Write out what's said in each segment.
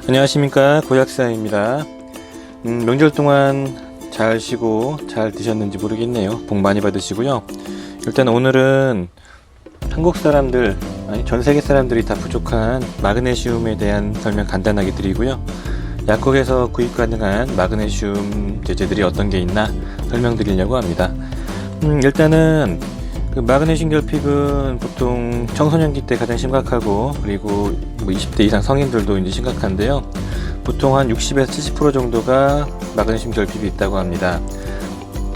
안녕하십니까, 고약사입니다. 명절 동안 잘 쉬고 잘 드셨는지 모르겠네요. 복 많이 받으시고요. 일단 오늘은 한국 사람들, 아니 전 세계 사람들이 다 부족한 마그네슘에 대한 설명 간단하게 드리고요. 약국에서 구입 가능한 마그네슘 제제들이 어떤 게 있나 설명드리려고 합니다. 일단은 그 마그네슘 결핍은 보통 청소년기 때 가장 심각하고, 그리고 뭐 20대 이상 성인들도 이제 심각한데요. 보통 한 60에서 70% 정도가 마그네슘 결핍이 있다고 합니다.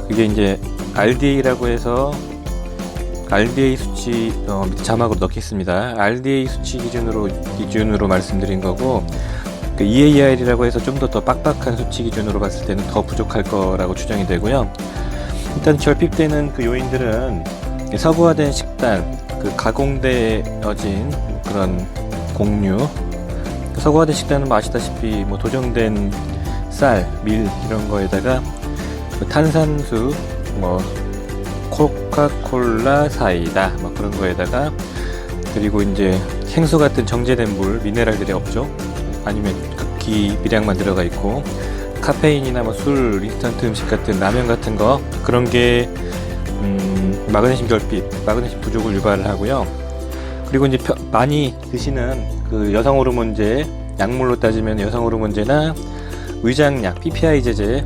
그게 이제 RDA라고 해서 RDA 수치 밑에 자막으로 넣겠습니다. RDA 수치 기준으로 말씀드린 거고, 그 EAR이라고 해서 좀 더 빡빡한 수치 기준으로 봤을 때는 더 부족할 거라고 추정이 되고요. 일단 결핍되는 그 요인들은 서구화된 식단, 그 가공되어진 그런 곡류, 서구화된 식단은 뭐 아시다시피 뭐 도정된 쌀, 밀 이런 거에다가 탄산수, 뭐 코카콜라, 사이다 뭐 그런 거에다가, 그리고 이제 생수 같은 정제된 물, 미네랄들이 없죠. 아니면 극히 미량만 들어가 있고, 카페인이나 뭐 술, 인스턴트 음식 같은 라면 같은 거, 그런 게 마그네슘 결핍, 마그네슘 부족을 유발을 하고요. 그리고 이제 많이 드시는 그 여성 호르몬제, 약물로 따지면 여성 호르몬제나 위장약, PPI 제제,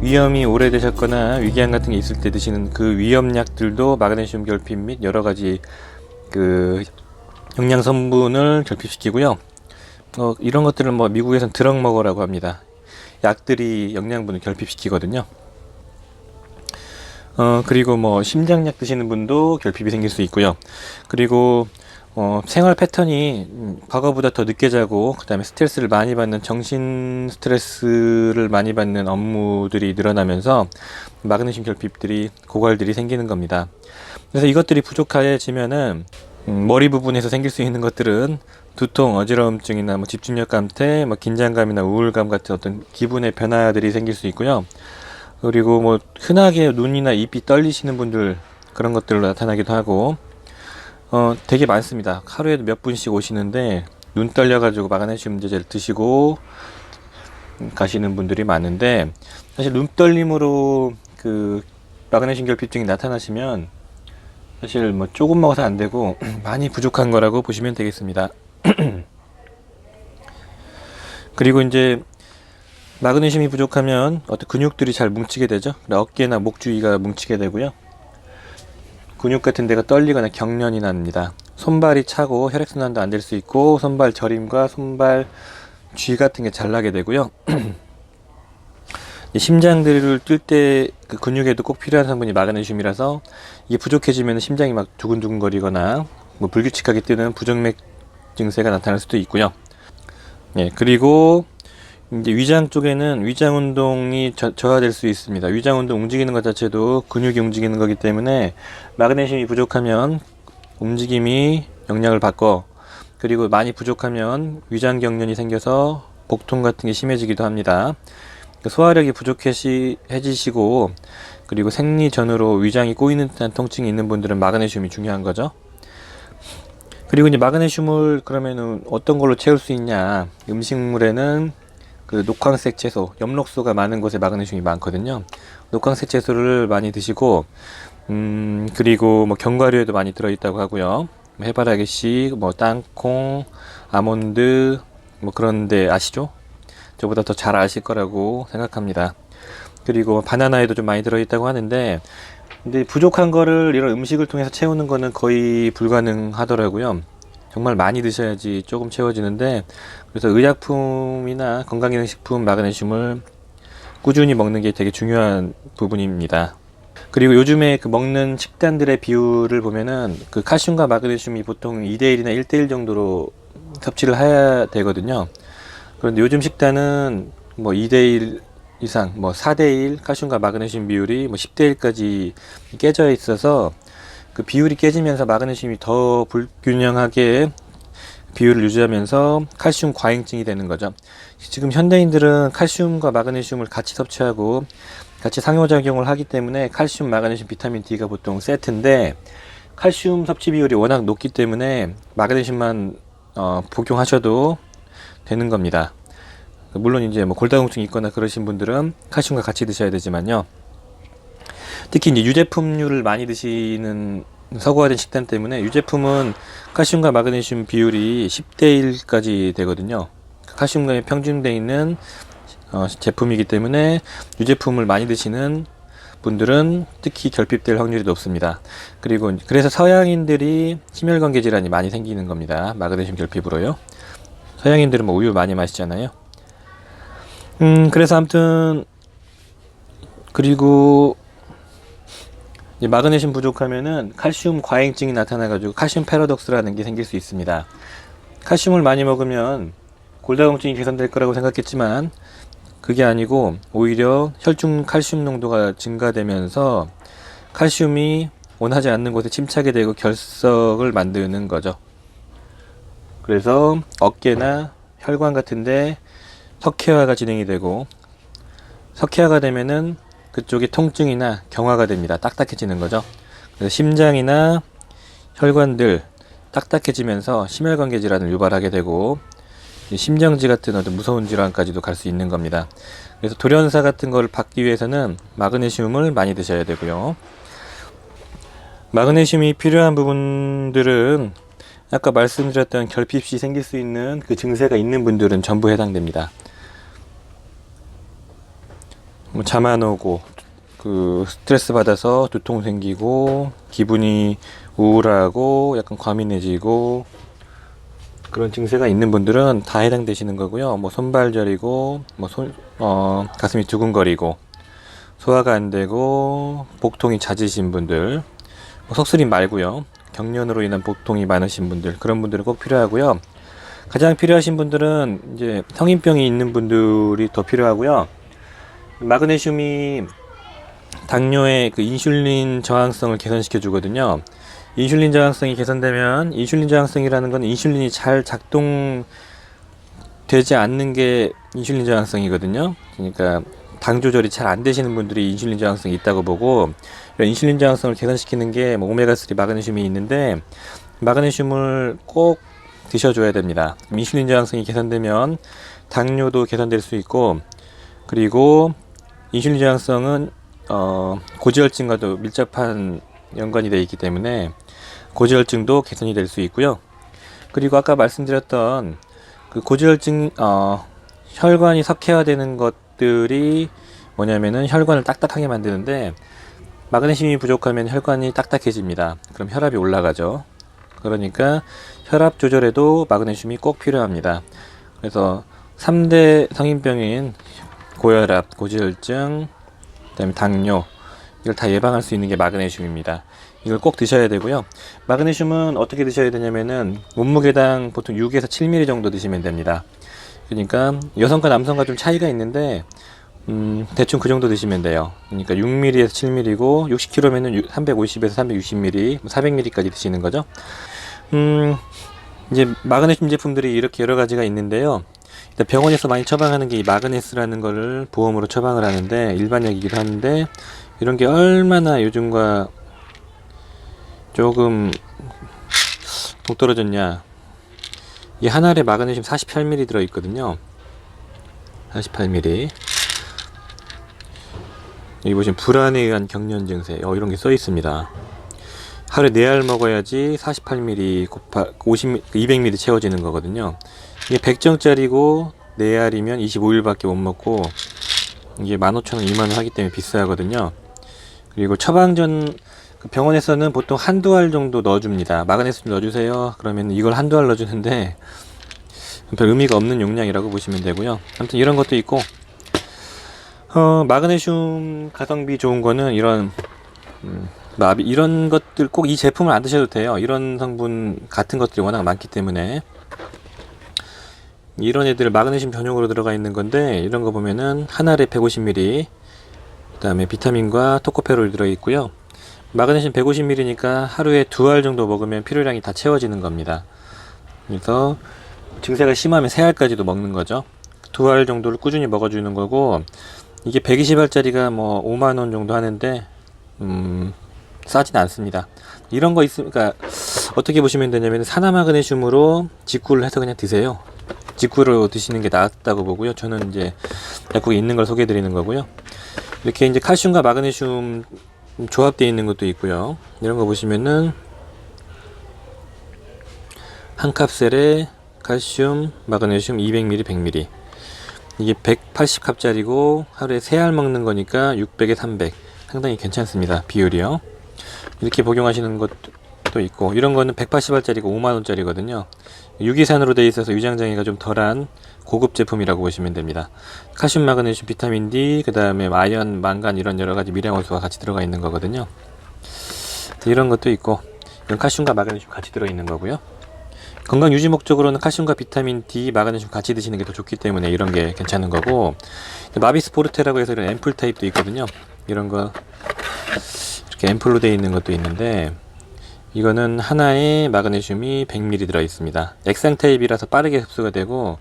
위염이 오래되셨거나 위궤양 같은 게 있을 때 드시는 그 위염약들도 마그네슘 결핍 및 여러 가지 그 영양 성분을 결핍시키고요. 이런 것들을 뭐 미국에서는 드럭 먹어라고 합니다. 약들이 영양분을 결핍시키거든요. 그리고 뭐 심장약 드시는 분도 결핍이 생길 수 있고요. 그리고 생활 패턴이 과거보다 더 늦게 자고, 그 다음에 스트레스를 많이 받는, 정신 스트레스를 많이 받는 업무들이 늘어나면서 마그네슘 결핍들이, 고갈들이 생기는 겁니다. 그래서 이것들이 부족해지면은 머리 부분에서 생길 수 있는 것들은 두통, 어지러움증이나 뭐 집중력 감퇴, 뭐 긴장감이나 우울감 같은 어떤 기분의 변화들이 생길 수 있고요. 그리고 뭐 흔하게 눈이나 입이 떨리시는 분들, 그런 것들로 나타나기도 하고, 되게 많습니다. 하루에도 몇 분씩 오시는데 눈 떨려가지고 마그네슘 제제를 드시고 가시는 분들이 많은데, 사실 눈 떨림으로 그 마그네슘 결핍증이 나타나시면 사실 뭐 조금 먹어서 안 되고 많이 부족한 거라고 보시면 되겠습니다. 그리고 이제 마그네슘이 부족하면 어떤 근육들이 잘 뭉치게 되죠. 어깨나 목 주위가 뭉치게 되고요. 근육 같은 데가 떨리거나 경련이 납니다. 손발이 차고 혈액순환도 안 될 수 있고, 손발 저림과 손발 쥐 같은 게 잘 나게 되고요. 심장들을 뛸 때 그 근육에도 꼭 필요한 성분이 마그네슘이라서, 이게 부족해지면 심장이 막 두근두근거리거나 뭐 불규칙하게 뛰는 부정맥 증세가 나타날 수도 있고요. 예, 그리고 이제 위장 쪽에는 위장 운동이 저하될 수 있습니다. 위장 운동 움직이는 것 자체도 근육이 움직이는 거기 때문에 마그네슘이 부족하면 움직임이 영향을 받고, 그리고 많이 부족하면 위장 경련이 생겨서 복통 같은 게 심해지기도 합니다. 소화력이 부족해지시고, 그리고 생리 전후로 위장이 꼬이는 듯한 통증이 있는 분들은 마그네슘이 중요한 거죠. 그리고 이제 마그네슘을 그러면은 어떤 걸로 채울 수 있냐? 음식물에는 그 녹황색 채소, 엽록소가 많은 곳에 마그네슘이 많거든요. 녹황색 채소를 많이 드시고, 그리고 뭐 견과류에도 많이 들어있다고 하고요. 해바라기씨, 뭐 땅콩, 아몬드, 뭐 그런데 아시죠? 저보다 더 잘 아실 거라고 생각합니다. 그리고 바나나에도 좀 많이 들어있다고 하는데, 근데 부족한 거를 이런 음식을 통해서 채우는 거는 거의 불가능하더라고요. 정말 많이 드셔야지 조금 채워지는데, 그래서 의약품이나 건강기능식품 마그네슘을 꾸준히 먹는 게 되게 중요한 부분입니다. 그리고 요즘에 그 먹는 식단들의 비율을 보면은 그 칼슘과 마그네슘이 보통 2대1이나 1대1 정도로 섭취를 해야 되거든요. 그런데 요즘 식단은 뭐 2대1 이상, 뭐 4대1 칼슘과 마그네슘 비율이 뭐 10대1까지 깨져 있어서, 그 비율이 깨지면서 마그네슘이 더 불균형하게 비율을 유지하면서 칼슘 과잉증이 되는 거죠. 지금 현대인들은 칼슘과 마그네슘을 같이 섭취하고 같이 상호작용을 하기 때문에 칼슘, 마그네슘, 비타민 D가 보통 세트인데, 칼슘 섭취 비율이 워낙 높기 때문에 마그네슘만 복용하셔도 되는 겁니다. 물론 이제 뭐 골다공증이 있거나 그러신 분들은 칼슘과 같이 드셔야 되지만요. 특히 이제 유제품류를 많이 드시는 서구화된 식단 때문에 유제품은 칼슘과 마그네슘 비율이 10대 1까지 되거든요. 칼슘과 평준되어 있는 제품이기 때문에 유제품을 많이 드시는 분들은 특히 결핍될 확률이 높습니다. 그리고 그래서 서양인들이 심혈관계 질환이 많이 생기는 겁니다. 마그네슘 결핍으로요. 서양인들은 뭐 우유 많이 마시잖아요. 그래서 아무튼 그리고 마그네슘 부족하면은 칼슘 과잉증이 나타나가지고 칼슘 패러독스라는 게 생길 수 있습니다. 칼슘을 많이 먹으면 골다공증이 개선될 거라고 생각했지만 그게 아니고 오히려 혈중 칼슘 농도가 증가되면서 칼슘이 원하지 않는 곳에 침착이 되고 결석을 만드는 거죠. 그래서 어깨나 혈관 같은데 석회화가 진행이 되고 석회화가 되면은 그쪽에 통증이나 경화가 됩니다. 딱딱해지는 거죠. 그래서 심장이나 혈관들 딱딱해지면서 심혈관계 질환을 유발하게 되고 심정지 같은 어떤 무서운 질환까지도 갈 수 있는 겁니다. 그래서 돌연사 같은 걸 받기 위해서는 마그네슘을 많이 드셔야 되고요. 마그네슘이 필요한 부분들은 아까 말씀드렸던 결핍 시 생길 수 있는 그 증세가 있는 분들은 전부 해당됩니다. 뭐 잠 안 오고 그 스트레스 받아서 두통 생기고 기분이 우울하고 약간 과민해지고 그런 증세가 있는 분들은 다 해당되시는 거고요. 뭐 손발 저리고 가슴이 두근거리고 소화가 안 되고 복통이 잦으신 분들, 속쓰림 말고요. 경련으로 인한 복통이 많으신 분들, 그런 분들은 꼭 필요하고요. 가장 필요하신 분들은 이제 성인병이 있는 분들이 더 필요하고요. 마그네슘이 당뇨의 그 인슐린 저항성을 개선시켜 주거든요. 인슐린 저항성이 개선되면, 인슐린 저항성이라는 건 인슐린이 잘 작동되지 않는 게 인슐린 저항성이거든요. 그러니까 당 조절이 잘 안 되시는 분들이 인슐린 저항성이 있다고 보고, 인슐린 저항성을 개선시키는 게 뭐 오메가3 마그네슘이 있는데 마그네슘을 꼭 드셔줘야 됩니다. 인슐린 저항성이 개선되면 당뇨도 개선될 수 있고, 그리고 인슐린 저항성은 고지혈증과도 밀접한 연관이 되어 있기 때문에 고지혈증도 개선이 될 수 있고요. 그리고 아까 말씀드렸던 그 고지혈증, 혈관이 석회화되는 것들이 뭐냐면은 혈관을 딱딱하게 만드는데, 마그네슘이 부족하면 혈관이 딱딱해집니다. 그럼 혈압이 올라가죠. 그러니까 혈압 조절에도 마그네슘이 꼭 필요합니다. 그래서 3대 성인병인 고혈압, 고지혈증, 그다음에 당뇨, 이걸 다 예방할 수 있는 게 마그네슘입니다. 이걸 꼭 드셔야 되고요. 마그네슘은 어떻게 드셔야 되냐면은 몸무게당 보통 6에서 7mg 정도 드시면 됩니다. 그러니까 여성과 남성과 좀 차이가 있는데 대충 그 정도 드시면 돼요. 그러니까 6mg에서 7mg고 60kg면은 350에서 360mg, 400mg까지 드시는 거죠. 이제 마그네슘 제품들이 이렇게 여러 가지가 있는데요. 일단 병원에서 많이 처방하는 게 이 마그네스라는 거를 보험으로 처방을 하는데, 일반약이기도 하는데, 이런 게 얼마나 요즘과 조금 동떨어졌냐. 이 한 알에 마그네슘 48mg 들어있거든요. 48mg. 여기 보시면 불안에 의한 경련 증세, 이런 게 써 있습니다. 하루에 4알 먹어야지 48mg 곱하 200mg 채워지는 거거든요. 이게 100정짜리고 4알이면 25일밖에 못 먹고, 이게 15,000원, 20,000원 하기 때문에 비싸거든요. 그리고 처방전, 병원에서는 보통 한두 알 정도 넣어줍니다. 마그네슘 넣어주세요. 그러면 이걸 한두 알 넣어주는데 별 의미가 없는 용량이라고 보시면 되고요. 아무튼 이런 것도 있고, 마그네슘 가성비 좋은 거는 이런 것들 꼭 이 제품을 안 드셔도 돼요. 이런 성분 같은 것들이 워낙 많기 때문에. 이런 애들 마그네슘 전용으로 들어가 있는 건데, 이런 거 보면은 한 알에 150mg, 그 다음에 비타민과 토코페롤이 들어있고요. 마그네슘 150mg니까 하루에 2알 정도 먹으면 필요량이 다 채워지는 겁니다. 그래서 증세가 심하면 3알까지도 먹는 거죠. 2알 정도를 꾸준히 먹어주는 거고, 이게 120알짜리가 뭐 5만원 정도 하는데 싸진 않습니다. 이런 거 있으니까 어떻게 보시면 되냐면 산화마그네슘으로 직구를 해서 그냥 드세요. 직구로 드시는 게 낫다고 보고요. 저는 이제 약국에 있는 걸 소개해 드리는 거고요. 이렇게 이제 칼슘과 마그네슘 조합되어 있는 것도 있고요. 이런 거 보시면은 한 캡슐에 칼슘, 마그네슘 200ml, 100ml. 이게 180캡짜리고 하루에 3알 먹는 거니까 600에 300. 상당히 괜찮습니다. 비율이요. 이렇게 복용하시는 것도 있고, 이런 거는 180알짜리고 5만원짜리거든요. 유기산으로 되어 있어서 유장장애가 좀 덜한 고급 제품이라고 보시면 됩니다. 칼슘, 마그네슘, 비타민 D, 그 다음에 아연, 망간 이런 여러가지 미량원소가 같이 들어가 있는 거거든요. 이런 것도 있고, 이건 칼슘과 마그네슘 같이 들어있는 거고요. 건강 유지 목적으로는 칼슘과 비타민 D, 마그네슘 같이 드시는 게 더 좋기 때문에 이런 게 괜찮은 거고, 마비스 포르테라고 해서 이런 앰플 타입도 있거든요. 이런 거 이렇게 앰플로 되어 있는 것도 있는데, 이거는 하나에 마그네슘이 100ml 들어 있습니다. 액상 타입이라서 빠르게 흡수가 되고,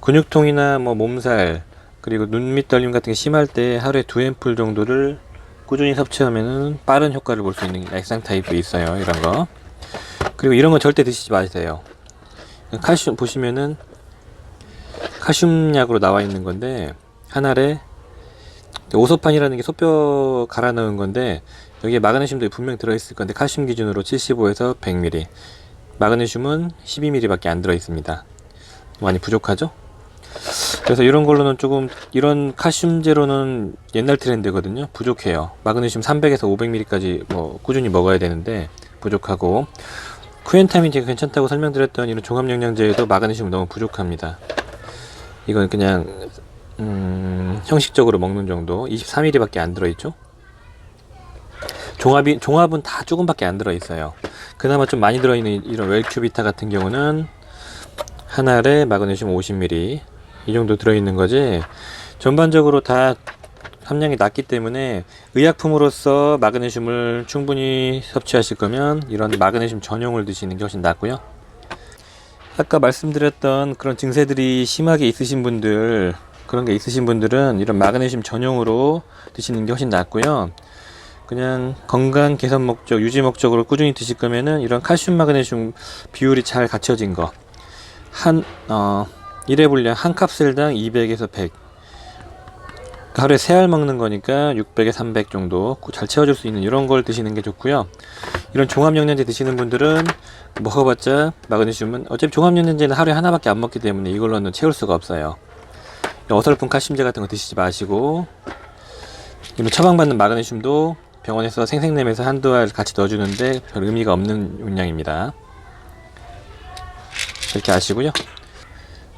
근육통이나 뭐 몸살, 그리고 눈밑 떨림 같은 게 심할 때 하루에 2앰플 정도를 꾸준히 섭취하면은 빠른 효과를 볼 수 있는 액상 타입도 있어요. 이런 거. 그리고 이런 건 절대 드시지 마세요. 칼슘 보시면은 칼슘약으로 나와 있는 건데, 한 알에 오소판이라는 게 소뼈 갈아 넣은 건데, 여기에 마그네슘도 분명 들어있을 건데 칼슘 기준으로 75에서 100ml, 마그네슘은 12ml 밖에 안 들어있습니다. 많이 부족하죠? 그래서 이런 걸로는 조금, 이런 칼슘제로는 옛날 트렌드거든요. 부족해요. 마그네슘 300에서 500ml까지 뭐 꾸준히 먹어야 되는데 부족하고, 쿠엔타민 제가 괜찮다고 설명드렸던 이런 종합영양제에도 마그네슘은 너무 부족합니다. 이건 그냥 형식적으로 먹는 정도. 23ml 밖에 안 들어있죠. 종합은 다 조금밖에 안 들어있어요. 그나마 좀 많이 들어있는 이런 웰큐비타 같은 경우는 한 알에 마그네슘 50ml 이 정도 들어있는 거지, 전반적으로 다 함량이 낮기 때문에 의약품으로서 마그네슘을 충분히 섭취하실 거면 이런 마그네슘 전용을 드시는 게 훨씬 낫고요. 아까 말씀드렸던 그런 증세들이 심하게 있으신 분들, 그런 게 있으신 분들은 이런 마그네슘 전용으로 드시는 게 훨씬 낫고요. 그냥 건강 개선 목적, 유지 목적으로 꾸준히 드실 거면은 이런 칼슘 마그네슘 비율이 잘 갖춰진 거, 1회 분량 한 캡슐당 200에서 100, 하루에 3알 먹는 거니까 600에 300 정도 잘 채워줄 수 있는 이런 걸 드시는 게 좋고요. 이런 종합영양제 드시는 분들은 먹어봤자 마그네슘은 어차피 종합영양제는 하루에 하나밖에 안 먹기 때문에 이걸로는 채울 수가 없어요. 어설픈 칼슘제 같은 거 드시지 마시고, 이런 처방받는 마그네슘도 병원에서 생색내면서 한두 알 같이 넣어주는데 별 의미가 없는 용량입니다. 이렇게 아시고요.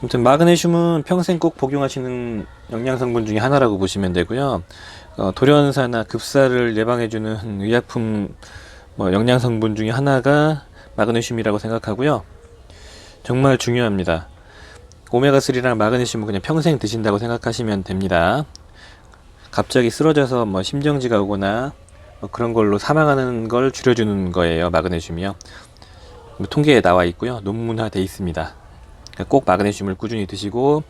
아무튼 마그네슘은 평생 꼭 복용하시는 영양성분 중에 하나라고 보시면 되고요. 돌연사나 급사를 예방해주는 의약품 영양성분 중에 하나가 마그네슘이라고 생각하고요. 정말 중요합니다. 오메가3랑 마그네슘은 그냥 평생 드신다고 생각하시면 됩니다. 갑자기 쓰러져서 심정지가 오거나 그런 걸로 사망하는 걸 줄여주는 거예요. 마그네슘이요. 통계에 나와 있고요. 논문화돼 있습니다. 꼭 마그네슘을 꾸준히 드시고,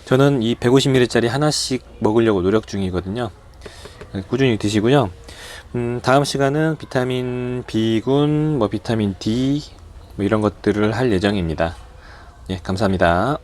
저는 이 150ml짜리 하나씩 먹으려고 노력 중이거든요. 꾸준히 드시고요. 다음 시간은 비타민 B군, 비타민 D 이런 것들을 할 예정입니다. 예, 감사합니다.